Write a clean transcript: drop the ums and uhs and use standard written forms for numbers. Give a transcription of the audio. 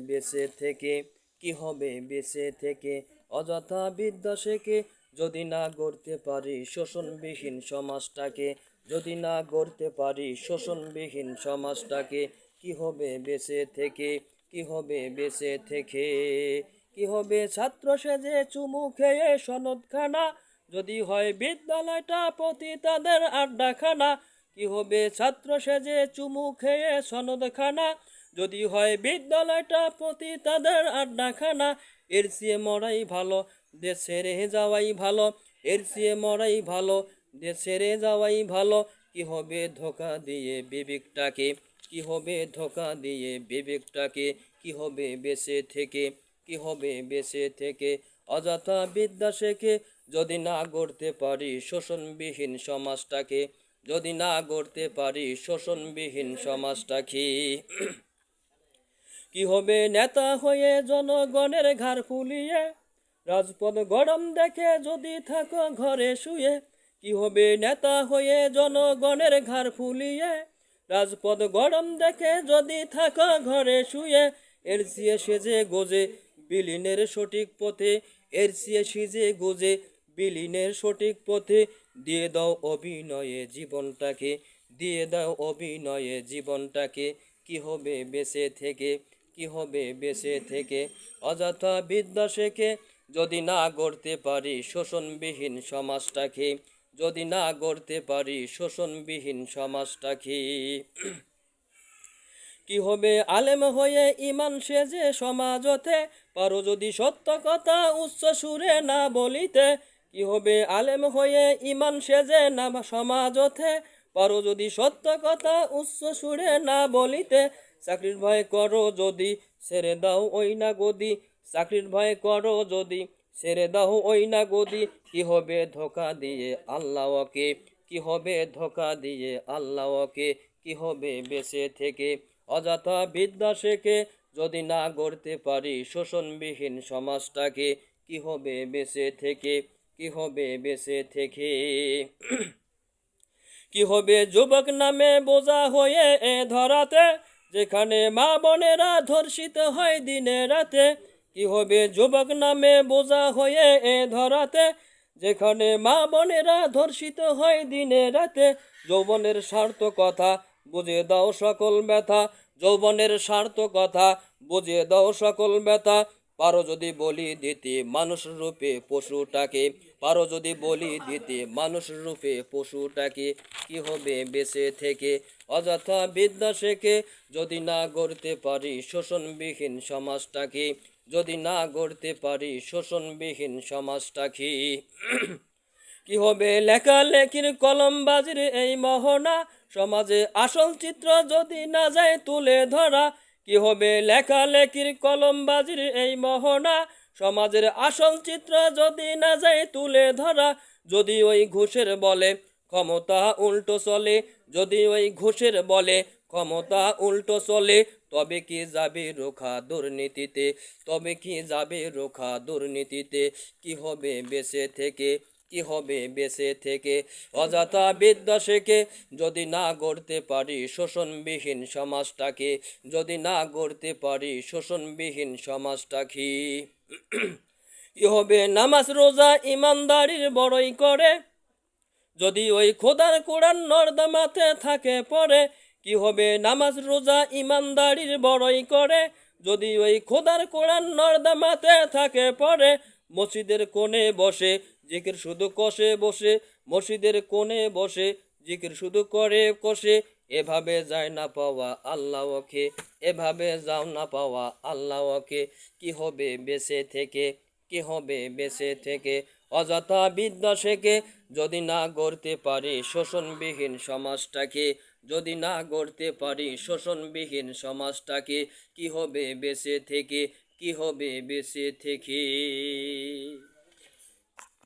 বেঁচে থেকে কি হবে বেঁচে থেকে অযথা বিদ্যা শেখে যদি না গড়তে পারি শোষণবিহীন সমাজটাকে, যদি না গড়তে পারি শোষণবিহীন সমাজটাকে, কি হবে বেঁচে থেকে, কি হবে বেঁচে থেকে, কি হবে ছাত্র সেজে চুমু খেয়ে সনদখানা, যদি হয় বিদ্যালয়টা পতিতাদের আড্ডাখানা, কি হবে ছাত্র সেজে চুমু খেয়ে সনদখানা, যদি হয় বিদ্যালয়টা পতিতাদের আড্ডাখানা, এর চেয়ে মরাই ভালো দেশ ছেড়ে যাওয়াই ভালো, এর চেয়ে মরাই ভালো দেশ ছেড়ে যাওয়াই ভালো, কি হবে ধোঁকা দিয়ে বিবেকটাকে, কি হবে ধোঁকা দিয়ে বিবেকটাকে, কি হবে বেঁচে থেকে, কি হবে বেঁচে থেকে অযথা বিদ্যা শেখে যদি না গড়তে পারি শোষণবিহীন সমাজটাকে, যদি না গড়তে পারি শোষণবিহীন সমাজটাকে, কি হবে নেতা হয়ে জনগণের ঘাড় ফুলিয়ে রাজপথ গরম দেখে যদি থাকো ঘরে শুয়ে, কি হবে নেতা হয়ে জনগণের ঘাড় ফুলিয়ে রাজপথ গরম দেখে যদি থাকো ঘরে শুয়ে, এর চেয়ে সেজে গোজে বিলীনের সঠিক পথে, এর চেয়ে সেজে গোজে বিলীনের সঠিক পথে, দিয়ে দাও অভিনয়ে জীবনটাকে, দিয়ে দাও অভিনয়ে জীবনটাকে, কি হবে বেঁচে থেকে, কি হবে বেঁচে থেকে অযথা বিদ্যা শেখে যদি না গড়তে পারি শোষণবিহীন সমাজটাকে, যদি না গড়তে পারি শোষণবিহীন সমাজটাকে, কি হবে আলেম হয়ে ইমান সেজে সমাজতে পারো যদি সত্য কথা উচ্চ সুরে না বলিতে, কি হবে আলেম হয়ে ইমান সেজে না সমাজতে পারো যদি সত্য কথা উচ্চ সুরে না বলিতে, চাকরির ভয় করো যদি ছেড়ে দাও ওই না গদি, চাকরির ভয় করো যদি ছেড়ে দাও ওই না গদি, কি হবে ধোঁকা দিয়ে আল্লাহকে, কি হবে ধোঁকা দিয়ে আল্লাহকে, কি হবে বেঁচে থেকে অযথা বিদ্যা শেখে যদি না গড়তে পারি শোষণবিহীন সমাজটাকে, কি হবে বেঁচে থেকে, কি হবে বেঁচে থেকে, কি হবে যুবক নামে বোঝা হয়ে এ ধরাতে যেখানে মা বোনেরা ধর্ষিত হয় দিনে রাতে, কি হবে যুবক নামে বোঝা হয়ে এ ধরাতে যেখানে মা বোনেরা ধর্ষিত হয় দিনে রাতে, যৌবনের স্বার্থ কথা বুঝে দাও সকল ব্যথা, যৌবনের স্বার্থ কথা বুঝে দাও সকল ব্যথা, পারো যদি বলি দিতে মানুষ রূপে পশুটাকে, পারো যদি বলি দিতে মানুষ রূপে পশুটাকে, কি হবে বেঁচে থেকে অযথা বিদ্যা শেখে যদি না গড়তে পারি শোষণবিহীন সমাজটাকে, যদি না গড়তে পারি শোষণবিহীন সমাজটাকে, কি হবে লেখালেখির কলমবাজির এই মোহনা সমাজে আসল চিত্র যদি না যায় তুলে ধরা, কি হবে লেখালেখির কলমবাজির এই মোহনা সমাজের আসল চিত্র যদি না যায় তুলে ধরা, যদি ওই ঘুষের বলে ক্ষমতা উল্টো চলে, যদি ওই ঘুষের বলে ক্ষমতা উল্টো চলে, তবে কি যাবে রোখা দুর্নীতিতে, তবে কি যাবে রোখা দুর্নীতিতে, কি হবে বেঁচে থেকে, কি হবে বেঁচে থেকে অযথা বিদ্যা শেখে যদি না গড়তে পারি শোষণবিহীন সমাজটাকে, যদি না গড়তে পারি শোষণবিহীন সমাজটাকে, কি হবে নামাজ রোজা ইমানদারির বড়ই করে যদি ওই খোদার কোরআন নর্দমাতে থাকে পড়ে, কি হবে নামাজ রোজা ইমানদারির বড়ই করে যদি ওই খোদার কোরআন নর্দমাতে থাকে পড়ে, মসজিদের কোণে বসে জিকির শুধু কষে বসে, মসজিদের কোণে বসে জিকির শুধু করে কষে, এভাবে যায় না পাওয়া আল্লাহকে, এভাবে যাও না পাওয়া আল্লাহকে, কি হবে বেঁচে থেকে, কি হবে বেঁচে থেকে অযথা বিদ্যা শেখে যদি না গড়তে পারি শোষণবিহীন সমাজটাকে, যদি না গড়তে পারি শোষণবিহীন সমাজটাকে, কি হবে বেঁচে থেকে, কি হবে বেঁচে থেকে।